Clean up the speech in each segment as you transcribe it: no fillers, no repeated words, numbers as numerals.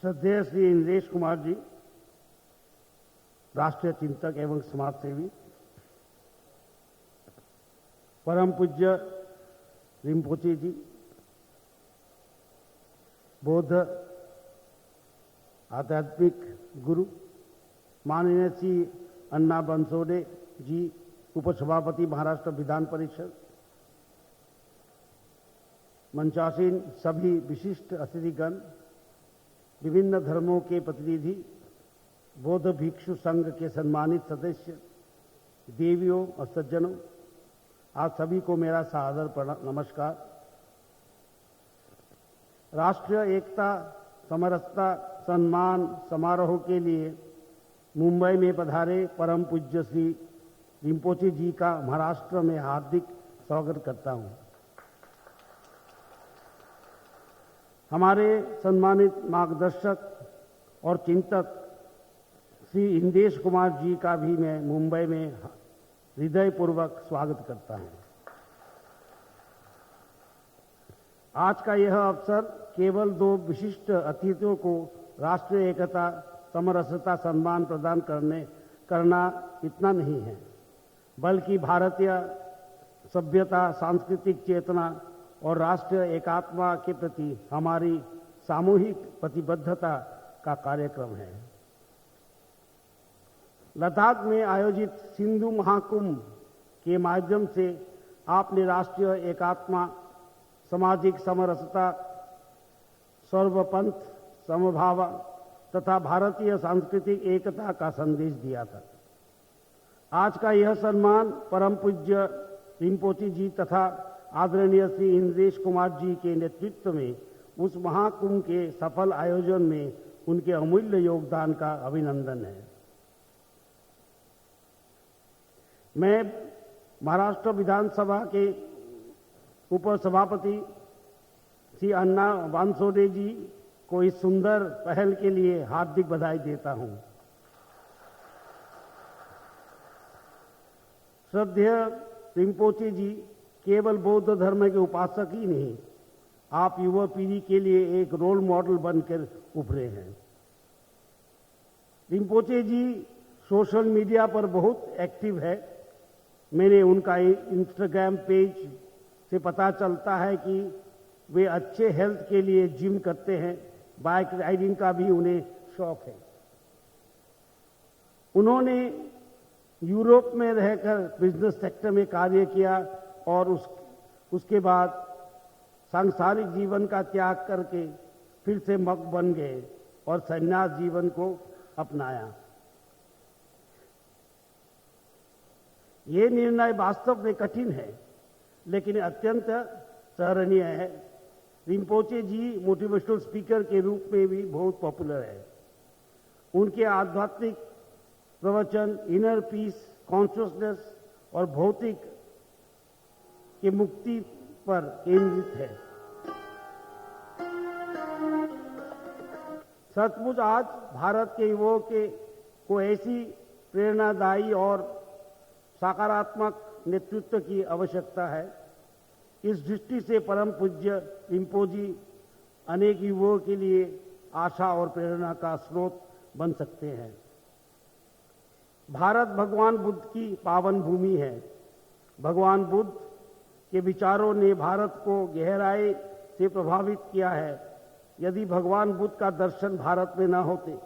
श्रद्धेय श्री इंद्रेश कुमार जी, राष्ट्रीय चिंतक एवं समाज सेवी, परम पूज्य रिम्पोचे जी, बौद्ध आध्यात्मिक गुरु माननीय श्री अन्ना बंसोडे जी, उपसभापति महाराष्ट्र विधान परिषद, मंचासीन सभी विशिष्ट अतिथिगण, विभिन्न धर्मों के प्रतिनिधि, बौद्ध भिक्षु संघ के सम्मानित सदस्य, देवियों और सज्जनों, आप सभी को मेरा सादर नमस्कार। राष्ट्रीय एकता समरसता सम्मान समारोह के लिए मुंबई में पधारे परम पूज्य श्री रिम्पोचे जी का महाराष्ट्र में हार्दिक स्वागत करता हूं। हमारे सम्मानित मार्गदर्शक और चिंतक श्री इंद्रेश कुमार जी का भी मैं मुंबई में हृदयपूर्वक स्वागत करता हूं। आज का यह अवसर केवल दो विशिष्ट अतिथियों को राष्ट्रीय एकता समरसता सम्मान प्रदान करना इतना नहीं है, बल्कि भारतीय सभ्यता, सांस्कृतिक चेतना और राष्ट्रीय एकात्मा के प्रति हमारी सामूहिक प्रतिबद्धता का कार्यक्रम है। लद्दाख में आयोजित सिंधु महाकुंभ के माध्यम से आपने राष्ट्रीय एकात्मा, सामाजिक समरसता, सर्वपंथ समभाव तथा भारतीय सांस्कृतिक एकता का संदेश दिया था। आज का यह सम्मान परम पूज्य रिम्पोचे जी तथा आदरणीय श्री इंद्रेश कुमार जी के नेतृत्व में उस महाकुंभ के सफल आयोजन में उनके अमूल्य योगदान का अभिनंदन है। मैं महाराष्ट्र विधानसभा के उपसभापति श्री अन्ना बंसोडे जी को इस सुंदर पहल के लिए हार्दिक बधाई देता हूं। श्रद्धेय रिम्पोचे जी केवल बौद्ध धर्म के उपासक ही नहीं, आप युवा पीढ़ी के लिए एक रोल मॉडल बनकर उभरे हैं। रिम्पोचे जी सोशल मीडिया पर बहुत एक्टिव है। मैंने उनका इंस्टाग्राम पेज से पता चलता है कि वे अच्छे हेल्थ के लिए जिम करते हैं, बाइक राइडिंग का भी उन्हें शौक है। उन्होंने यूरोप में रहकर बिजनेस सेक्टर में कार्य किया और उसके बाद सांसारिक जीवन का त्याग करके फिर से मग बन गए और संन्यास जीवन को अपनाया। ये निर्णय वास्तव में कठिन है, लेकिन अत्यंत सराहनीय है। रिम्पोचे जी मोटिवेशनल स्पीकर के रूप में भी बहुत पॉपुलर है। उनके आध्यात्मिक प्रवचन इनर पीस, कॉन्शियसनेस और भौतिक की मुक्ति पर केंद्रित है। सचमुच आज भारत के युवाओं को ऐसी प्रेरणादायी और सकारात्मक नेतृत्व की आवश्यकता है। इस दृष्टि से परम पूज्य रिम्पोचे अनेक युवाओं के लिए आशा और प्रेरणा का स्रोत बन सकते हैं। भारत भगवान बुद्ध की पावन भूमि है। भगवान बुद्ध के विचारों ने भारत को गहराई से प्रभावित किया है। यदि भगवान बुद्ध का दर्शन भारत में न होते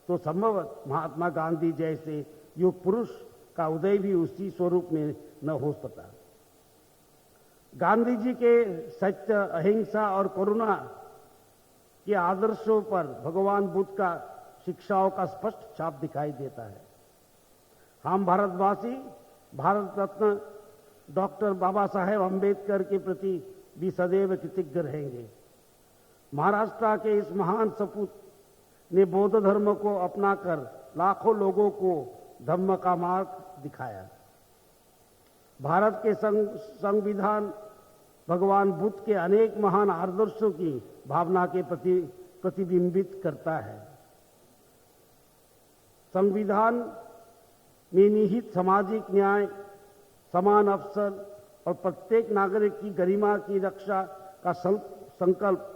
तो संभवतः महात्मा गांधी जैसे युग पुरुष का उदय भी उसी स्वरूप में न हो पाता। गांधी जी के सत्य, अहिंसा और करुणा के आदर्शों पर भगवान बुद्ध का शिक्षाओं का स्पष्ट छाप दिखाई देता है। हम भारतवासी भारत रत्न डॉक्टर बाबा साहेब अम्बेडकर के प्रति भी सदैव कृतज्ञ रहेंगे। महाराष्ट्र के इस महान सपूत ने बौद्ध धर्म को अपनाकर लाखों लोगों को धर्म का मार्ग दिखाया। भारत के संविधान भगवान बुद्ध के अनेक महान आदर्शों की भावना के प्रति प्रतिबिंबित करता है। संविधान में निहित सामाजिक न्याय, समान अवसर और प्रत्येक नागरिक की गरिमा की रक्षा का संकल्प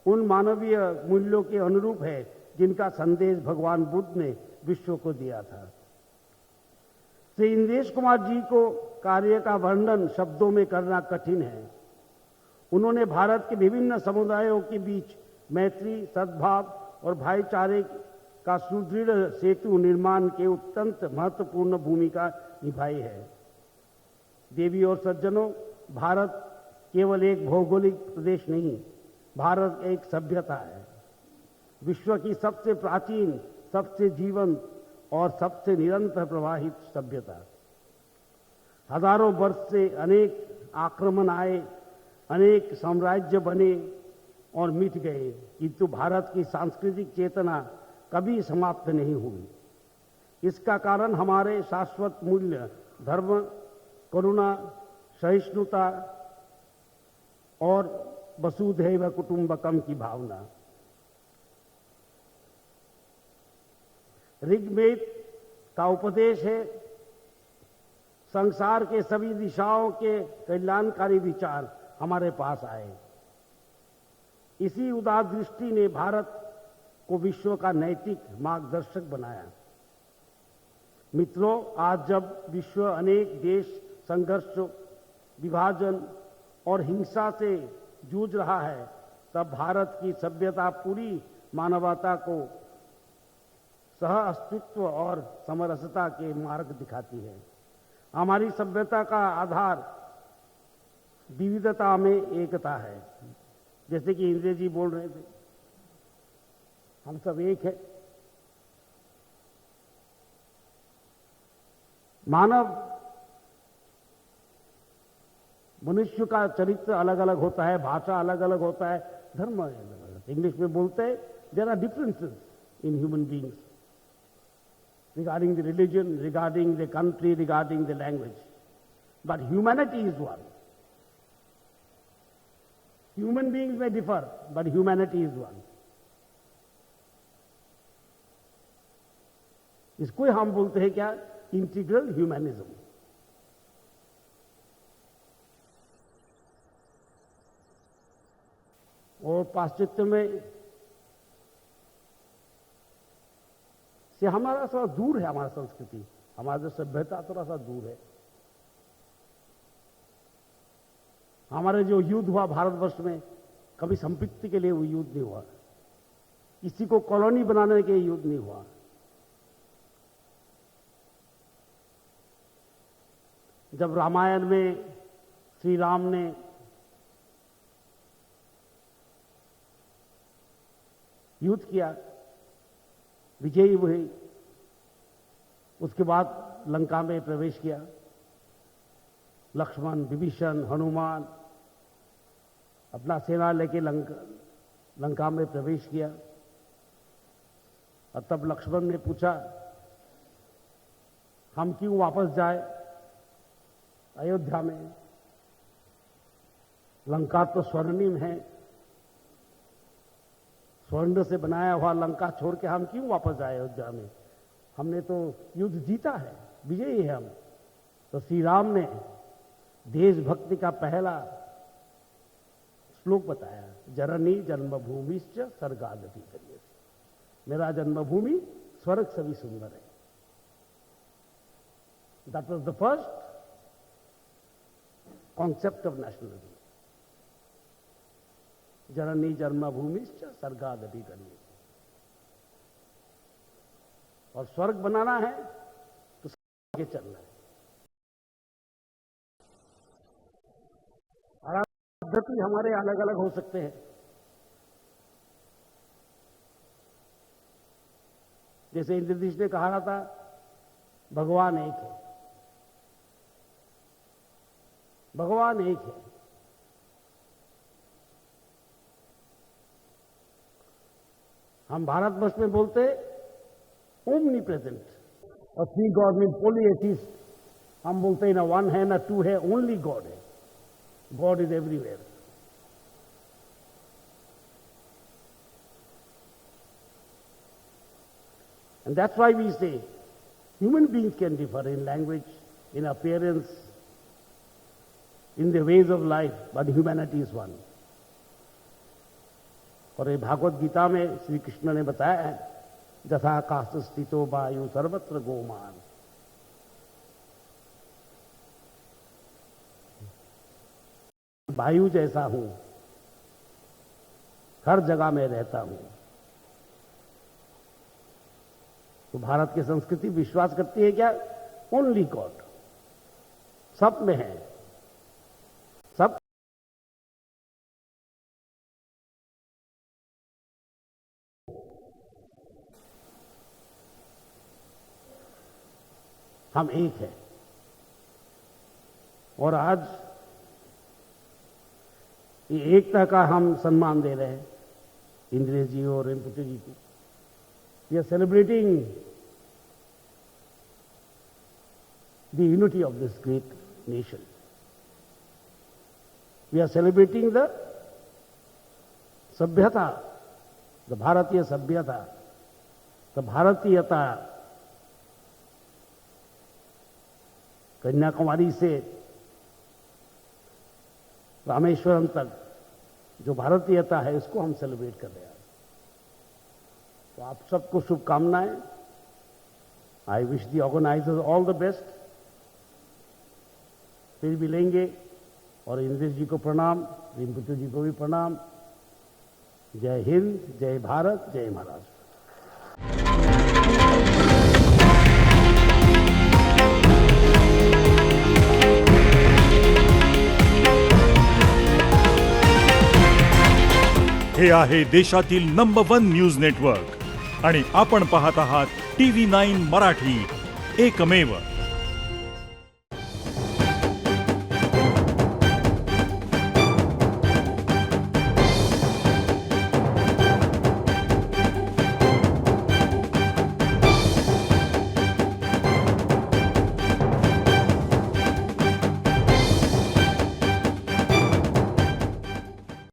उन मानवीय मूल्यों के अनुरूप है जिनका संदेश भगवान बुद्ध ने विश्व को दिया था। श्री इंद्रेश कुमार जी को कार्य का वर्णन शब्दों में करना कठिन है। उन्होंने भारत के विभिन्न समुदायों के बीच मैत्री, सद्भाव और भाईचारे का सुदृढ़ सेतु निर्माण के अत्यंत महत्वपूर्ण भूमिका निभाई है। देवी और सज्जनों, भारत केवल एक भौगोलिक प्रदेश नहीं, भारत एक सभ्यता है। विश्व की सबसे प्राचीन, सबसे जीवंत और सबसे निरंतर प्रवाहित सभ्यता। हजारों वर्ष से अनेक आक्रमण आए, अनेक साम्राज्य बने और मिट गए, किंतु भारत की सांस्कृतिक चेतना कभी समाप्त नहीं हुई। इसका कारण हमारे शाश्वत मूल्य, धर्म, करुणा, सहिष्णुता और वसुधैव कुटुंबकम की भावना। ऋग्वेद का उपदेश है, संसार के सभी दिशाओं के कल्याणकारी विचार हमारे पास आए। इसी उदार दृष्टि ने भारत को विश्व का नैतिक मार्गदर्शक बनाया। मित्रों, आज जब विश्व अनेक देश संघर्ष, विभाजन और हिंसा से जूझ रहा है, तब भारत की सभ्यता पूरी मानवता को सह अस्तित्व और समरसता के मार्ग दिखाती है। हमारी सभ्यता का आधार विविधता में एकता है। जैसे कि इंद्र जी बोल रहे थे, हम सब एक है। मनुष्य का चरित्र अलग अलग होता है, भाषा अलग अलग होता है, धर्म अलग अलग। इंग्लिश में बोलते हैं there are differences in human beings regarding the religion, regarding the country, regarding the language, but humanity is one. Human beings may differ, but humanity is one. इसको हम बोलते हैं क्या? Integral humanism. और पाश्चात्य में से हमारा थोड़ा दूर है, हमारा संस्कृति, हमारा जो सभ्यता थोड़ा सा दूर है। हमारे जो युद्ध हुआ भारतवर्ष में, कभी संपत्ति के लिए वो युद्ध नहीं हुआ, किसी को कॉलोनी बनाने के लिए युद्ध नहीं हुआ। जब रामायण में श्री राम ने युद्ध किया, विजयी हुए, उसके बाद लंका में प्रवेश किया। लक्ष्मण, विभीषण, हनुमान अपना सेना लेके लंका में प्रवेश किया। और तब लक्ष्मण ने पूछा, हम क्यों वापस जाए अयोध्या में? लंका तो स्वर्णिम है, स्वर्ण से बनाया हुआ लंका छोड़ के हम क्यों वापस आए अयोध्या में? हमने तो युद्ध जीता है, विजयी है हम। तो श्री राम ने देशभक्ति का पहला श्लोक बताया, जननी जन्मभूमिश्च स्वर्गादपि करियसी। मेरा जन्मभूमि स्वर्ग से भी सुंदर है। That was the first concept of nationalism. जननी जन्मभूमिश्च स्वर्गादपि करियसी। और स्वर्ग बनाना है तो आगे चलना है। और पद्धति हमारे अलग अलग हो सकते हैं। जैसे इंद्रजीत ने कहा था, भगवान एक है, भगवान एक है। हम भारतवर्ष में बोलते ओमनी प्रेजेंट, और थ्री गॉड मीन पोलीएथिस्ट। हम बोलते हैं ना वन है ना टू है, ओनली गॉड है। God is everywhere. And that's why we say human beings can differ in language, in appearance, in the ways of life, but humanity is one. और ये भागवत गीता में श्री कृष्ण ने बताया है, जथा आकाश स्थितो वायु सर्वत्र गोमान। वायु जैसा हूं, हर जगह में रहता हूं। तो भारत की संस्कृति विश्वास करती है क्या? ओनली गॉड, सब में है, सब हम एक हैं। और आज ये एकता का हम सम्मान दे रहे हैं इंद्रेश जी और रिम्पोचे जी को। We are celebrating the unity of this great nation. We are celebrating the sabhyata, the Bharatiya sabhyata, the भारतीयता। कन्याकुमारी से रामेश्वरम तक जो भारतीयता है, इसको हम सेलिब्रेट कर रहे हैं। तो आप सबको शुभकामनाएं। I wish the organisers all the best. फिर मिलेंगे। और इंद्रेश जी को प्रणाम, रिम्पोचे जी को भी प्रणाम। जय हिंद, जय भारत, जय महाराष्ट्र। हे आहे देशातील नंबर 1 न्यूज नेटवर्क आणि आपण पाहत आहात TV9 मराठी, एकमेव।